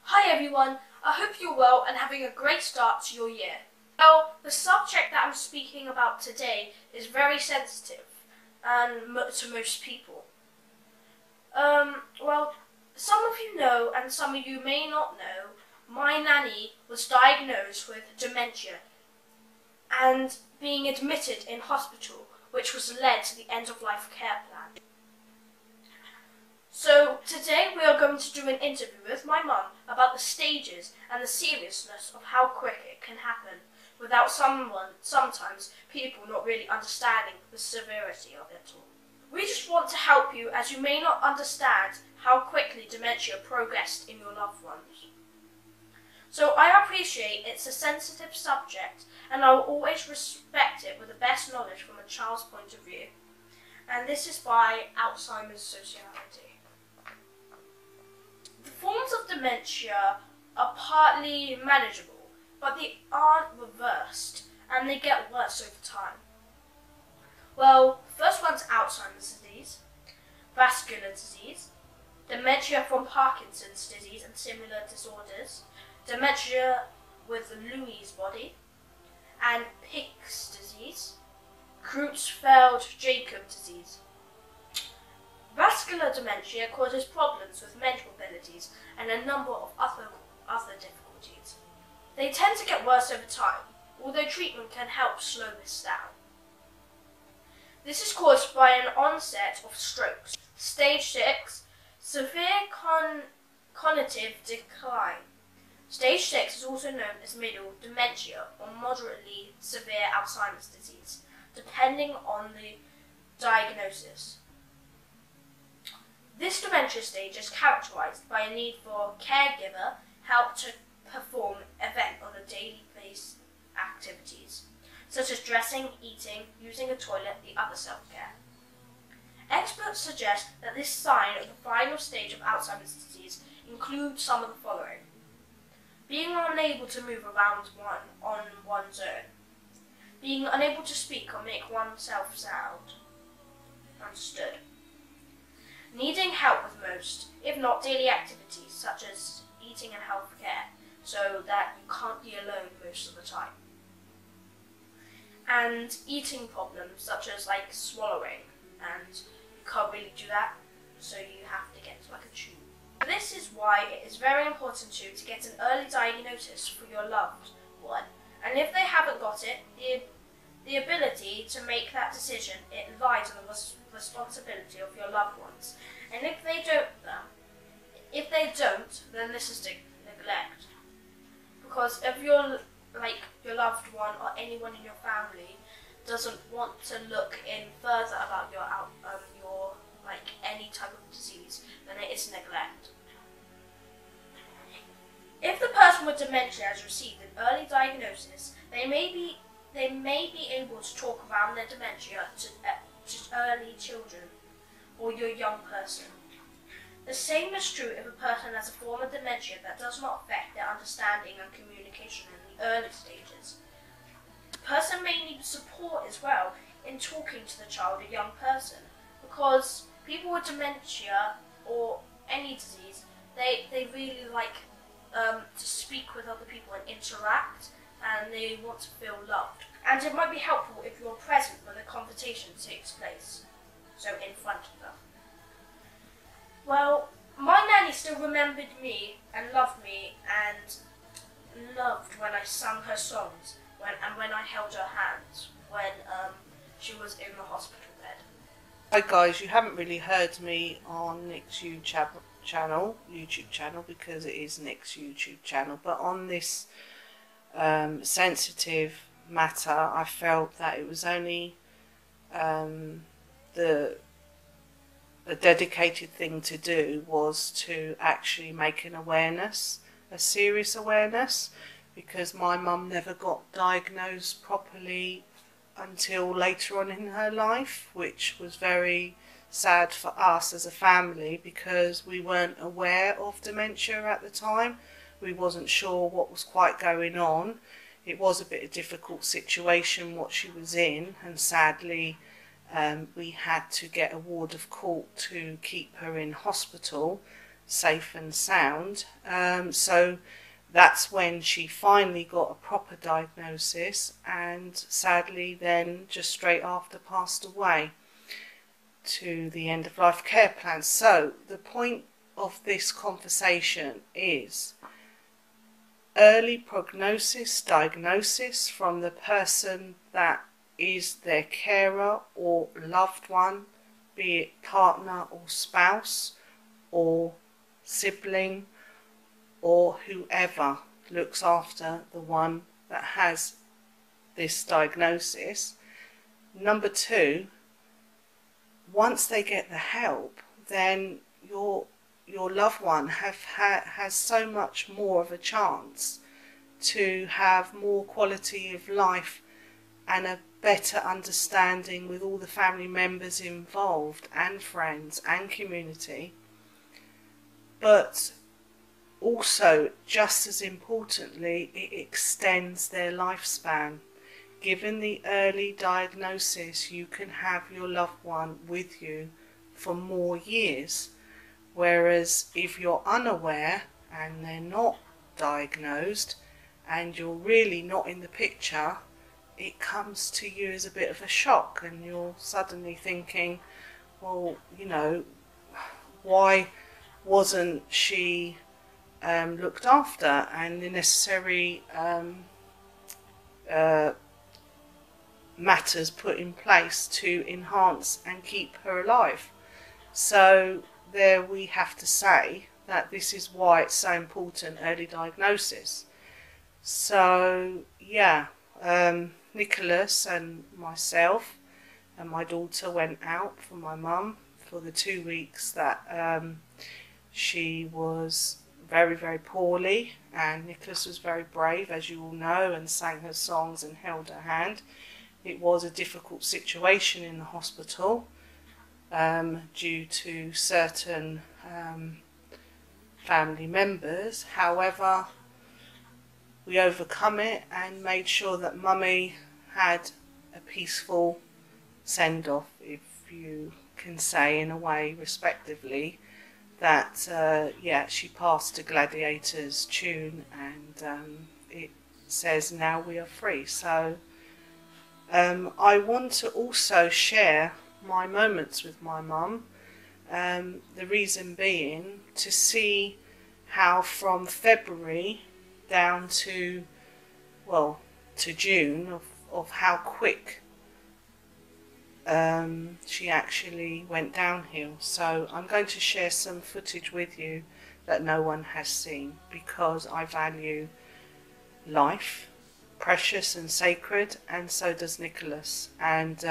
Hi everyone, I hope you're well and having a great start to your year. Well, the subject that I'm speaking about today is very sensitive to most people. Well, some of you know and some of you may not know, my nanny was diagnosed with dementia and being admitted in hospital, which was led to the end-of-life care plan. So today we are going to do an interview with my mum about the stages and the seriousness of how quick it can happen without sometimes people not really understanding the severity of it all. We just want to help you as you may not understand how quickly dementia progressed in your loved ones. So I appreciate it's a sensitive subject and I will always respect it with the best knowledge from a child's point of view. And this is by Alzheimer's Society. The forms of dementia are partly manageable, but they aren't reversed and they get worse over time. Well, first one's Alzheimer's disease, vascular disease, dementia from Parkinson's disease and similar disorders, dementia with Lewy body, and Pick's disease, Creutzfeldt-Jakob disease. Vascular dementia causes problems with mental abilities and a number of other difficulties. They tend to get worse over time, although treatment can help slow this down. This is caused by an onset of strokes. Stage 6, severe cognitive decline. Stage 6 is also known as middle dementia or moderately severe Alzheimer's disease, depending on the diagnosis. This dementia stage is characterized by a need for caregiver help to perform on a daily basis activities, such as dressing, eating, using a toilet, the other self-care. Experts suggest that this sign of the final stage of Alzheimer's disease includes some of the following: being unable to move around on one's own, being unable to speak or make oneself sound understood, needing help with most, if not daily activities such as eating and health care, so that you can't be alone most of the time, and eating problems such as like swallowing, and you can't really do that, so you have to get like a tube. This is why it is very important to get an early diagnosis for your loved one, and if they haven't got it, the ability to make that decision, it lies on the responsibility of your loved ones. And if they don't, then this is neglect. Because if your loved one or anyone in your family doesn't want to look in further about your any type of disease, then it is neglect. If the person with dementia has received an early diagnosis, they may be able to talk around their dementia to early children or your young person. The same is true if a person has a form of dementia that does not affect their understanding and communication in the early stages. The person may need support as well in talking to the child or young person, because people with dementia or any disease, they really like to speak with other people and interact, and they want to feel loved. And it might be helpful if you're present when the conversation takes place, so in front of them. Well, my nanny still remembered me and loved me and loved when I sang her songs and when I held her hands when she was in the hospital bed. Hi guys, you haven't really heard me on Nick's YouTube channel because it is Nick's YouTube channel, but on this sensitive matter I felt that it was only the dedicated thing to do was to actually make an awareness, a serious awareness, because my mum never got diagnosed properly until later on in her life, which was very sad for us as a family because we weren't aware of dementia at the time. We wasn't sure what was quite going on. It was a bit of a difficult situation what she was in, and sadly we had to get a ward of court to keep her in hospital, safe and sound. So that's when she finally got a proper diagnosis, and sadly then just straight after passed away to the end of life care plan. So the point of this conversation is early prognosis, diagnosis from the person that is their carer or loved one, be it partner or spouse or sibling or whoever looks after the one that has this diagnosis. Number two, once they get the help, then your loved one has so much more of a chance to have more quality of life and a better understanding with all the family members involved and friends and community. But also, just as importantly, it extends their lifespan. Given the early diagnosis, you can have your loved one with you for more years. Whereas if you're unaware and they're not diagnosed and you're really not in the picture, it comes to you as a bit of a shock, and you're suddenly thinking, well, you know, why wasn't she looked after and the necessary matters put in place to enhance and keep her alive? So there we have to say that this is why it's so important, early diagnosis. So yeah, Nicholas and myself and my daughter went out for my mum for the 2 weeks that she was very, very poorly, and Nicholas was very brave, as you all know, and sang her songs and held her hand. It was a difficult situation in the hospital due to certain family members. However, we overcome it and made sure that Mummy had a peaceful send-off, if you can say in a way, respectively, that yeah, she passed to Gladiator's tune, and it says now we are free. So I want to also share my moments with my mum, the reason being to see how from February down to, well, to June of how quick she actually went downhill. So I'm going to share some footage with you that no one has seen, because I value life, precious and sacred, and so does Nicholas, and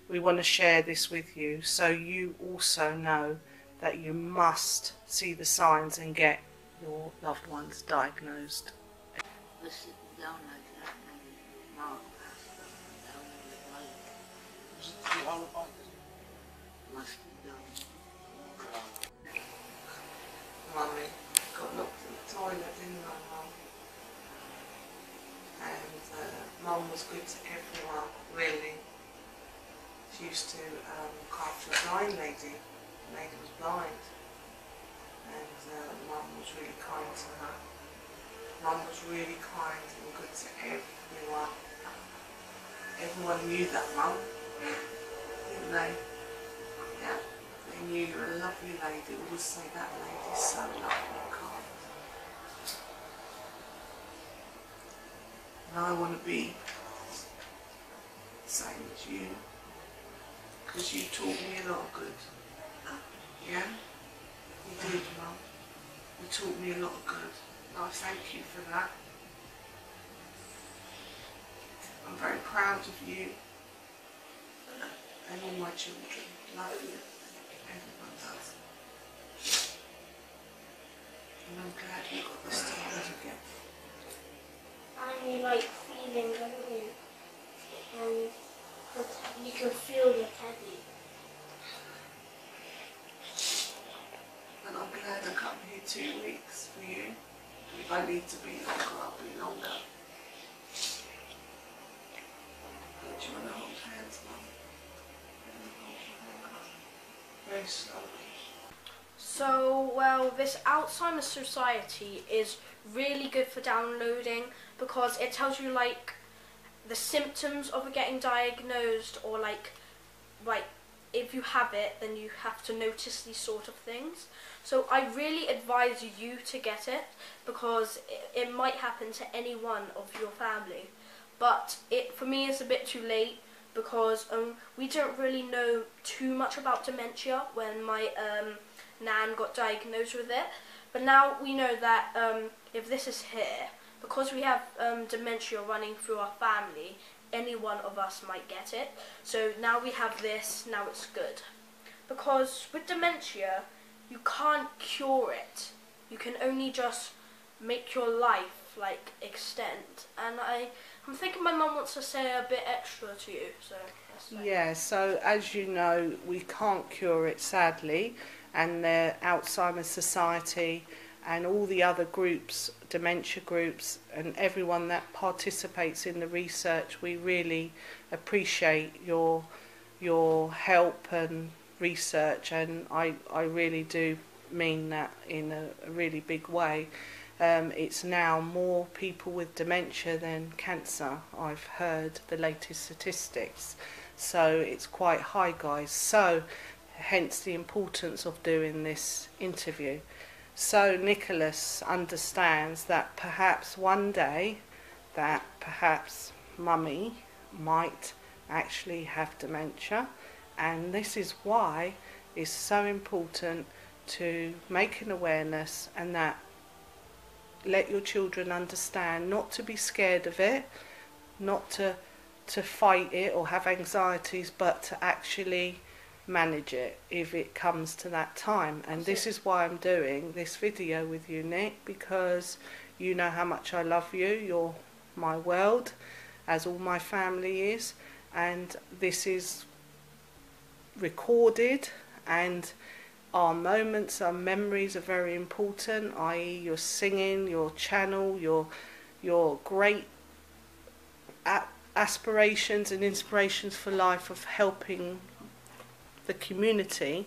we want to share this with you so you also know that you must see the signs and get your loved ones diagnosed. Was sitting down like that and Mark passed down in the light. Was it too long about it? Must be done. Mummy got locked in the toilet, didn't I, Mum? And Mum was good to everyone, really. She used to look after a blind lady. The lady was blind, and Mum was really kind to her. Mum was really kind and good to everyone. Everyone knew that Mum, didn't they? Yeah, they knew you were a lovely lady. Always say that lady's so lovely and kind. And I want to be the same as you, because you taught me a lot of good. Yeah? You did, Mum. You taught me a lot of good. And I thank you for that. I'm very proud of you and all my children. Love you. Everyone does. And I'm glad you got this together again. And you like feeling, don't you? And you can feel your teddy. And I'm glad I come here 2 weeks for you. If I need to be longer, I'll be longer. Do you want to hold hands, Mum? Very slowly. So, well, this Alzheimer's Society is really good for downloading because it tells you like the symptoms of getting diagnosed, or like if you have it, then you have to notice these sort of things. So I really advise you to get it because it might happen to any one of your family. But for me it's a bit too late because we don't really know too much about dementia when my nan got diagnosed with it. But now we know that if this is here, because we have dementia running through our family, any one of us might get it. So now we have this, now it's good. Because with dementia, you can't cure it. You can only just make your life like extend. And I'm thinking my mum wants to say a bit extra to you. So yeah, so as you know, we can't cure it, sadly, and the Alzheimer's Society and all the other groups, dementia groups, and everyone that participates in the research, we really appreciate your help and research, and I really do mean that in a really big way. It's now more people with dementia than cancer, I've heard the latest statistics, so it's quite high, guys, so hence the importance of doing this interview. So Nicholas understands that perhaps one day that perhaps mummy might actually have dementia, and this is why it's so important to make an awareness, and that let your children understand not to be scared of it, not to fight it or have anxieties, but to actually manage it if it comes to that time. And this is why I'm doing this video with you, Nick, because you know how much I love you. You're my world, as all my family is, and this is recorded, and our moments, our memories are very important, i.e. your singing, your channel, your great aspirations and inspirations for life of helping the community.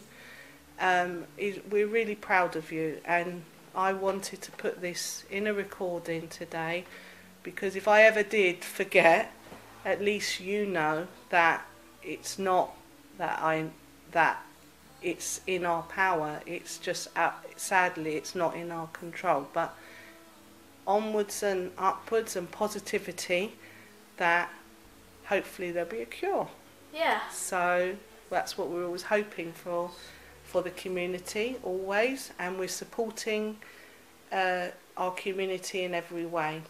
We're really proud of you, and I wanted to put this in a recording today because if I ever did forget, at least you know that it's not that it's in our power, it's just sadly it's not in our control, but onwards and upwards and positivity, that hopefully there'll be a cure. Yeah. So that's what we're always hoping for the community, always, and we're supporting our community in every way.